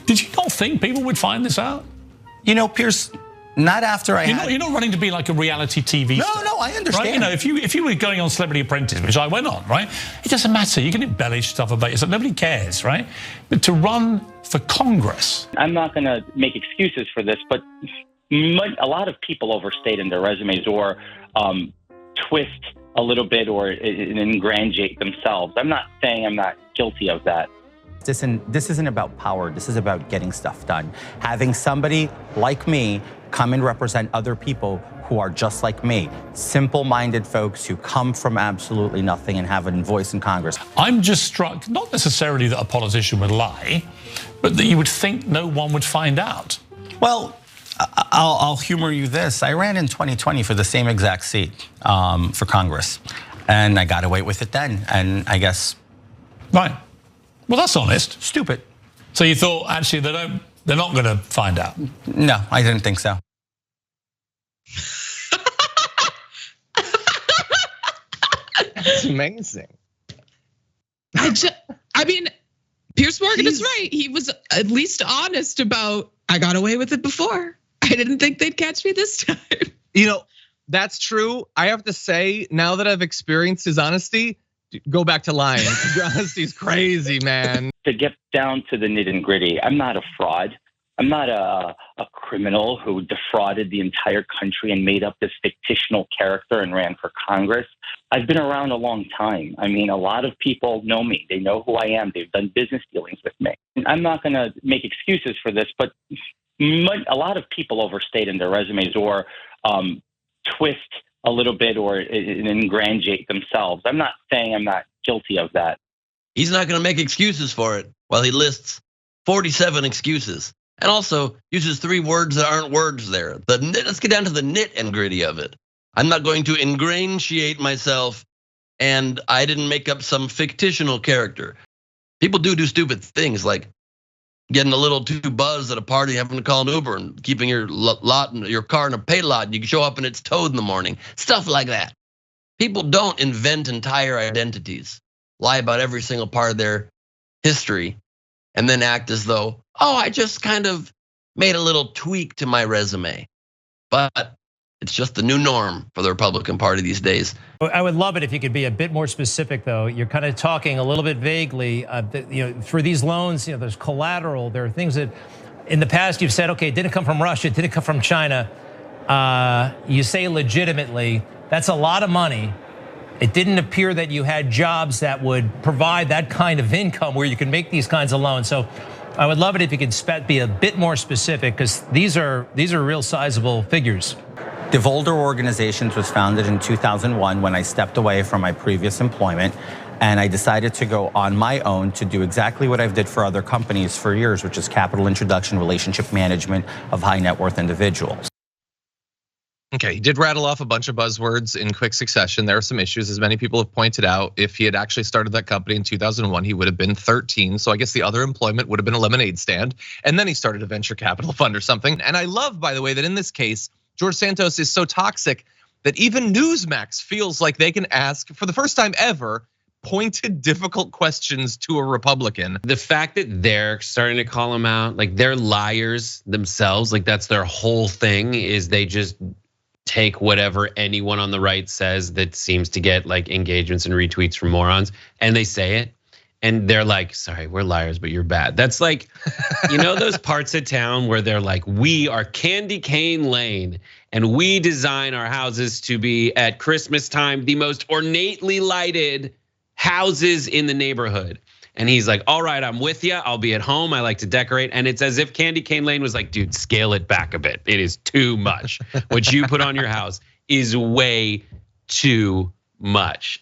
Did you not think people would find this out? You know, Pierce, not after You're not running to be like a reality TV star. No, I understand. Right? You know, if you were going on Celebrity Apprentice, which I went on, right? It doesn't matter. You can embellish stuff about yourself. Nobody cares, right? But to run for Congress. I'm not going to make excuses for this, but a lot of people overstate in their resumes or twist a little bit or ingratiate themselves. I'm not saying I'm not guilty of that. This isn't about power. This is about getting stuff done. Having somebody like me come and represent other people who are just like me, simple-minded folks who come from absolutely nothing and have a voice in Congress. I'm just struck, not necessarily that a politician would lie, but that you would think no one would find out. Well, I'll humor you this. I ran in 2020 for the same exact seat for Congress, and I got away with it then, and I guess... Right. Well, that's honest. Stupid. So you thought, actually, they're not going to find out? No, I didn't think so. That's amazing. I mean, Piers Morgan is right. He was at least honest about, I got away with it before. I didn't think they'd catch me this time. You know, that's true. I have to say, now that I've experienced his honesty, go back to lying. Your honesty's crazy, man. To get down to the nitty and gritty, I'm not a fraud. I'm not a criminal who defrauded the entire country and made up this fictional character and ran for Congress. I've been around a long time. I mean, a lot of people know me. They know who I am. They've done business dealings with me. I'm not going to make excuses for this, but a lot of people overstate in their resumes or twist a little bit or ingratiate themselves. I'm not saying I'm not guilty of that. He's not going to make excuses for it while he lists 47 excuses and also uses 3 words that aren't words there. Let's get down to the nit and gritty of it. I'm not going to ingratiate myself, and I didn't make up some fictional character. People do stupid things like getting a little too buzzed at a party, having to call an Uber, and keeping your car in a pay lot, and you can show up and it's towed in the morning. Stuff like that. People don't invent entire identities, lie about every single part of their history, and then act as though, oh, I just kind of made a little tweak to my resume. But it's just the new norm for the Republican Party these days. I would love it if you could be a bit more specific, though. You're kind of talking a little bit vaguely. For these loans, there's collateral. There are things that, in the past, you've said, okay, it didn't come from Russia, it didn't come from China. You say legitimately, that's a lot of money. It didn't appear that you had jobs that would provide that kind of income where you can make these kinds of loans. So I would love it if you could be a bit more specific, because these are real sizable figures. Devolder Organizations was founded in 2001 when I stepped away from my previous employment, and I decided to go on my own to do exactly what I've did for other companies for years, which is capital introduction, relationship management of high net worth individuals. Okay, he did rattle off a bunch of buzzwords in quick succession. There are some issues, as many people have pointed out. If he had actually started that company in 2001, he would have been 13. So I guess the other employment would have been a lemonade stand. And then he started a venture capital fund or something. And I love, by the way, that in this case, George Santos is so toxic that even Newsmax feels like they can ask, for the first time ever, pointed, difficult questions to a Republican. The fact that they're starting to call him out, like they're liars themselves, like that's their whole thing, is they just take whatever anyone on the right says that seems to get like engagements and retweets from morons, and they say it. And they're like, sorry, we're liars, but you're bad. That's like, those parts of town where they're like, we are Candy Cane Lane, and we design our houses to be at Christmas time the most ornately lighted houses in the neighborhood. And he's like, all right, I'm with you. I'll be at home. I like to decorate. And it's as if Candy Cane Lane was like, dude, scale it back a bit. It is too much. What you put on your house is way too much.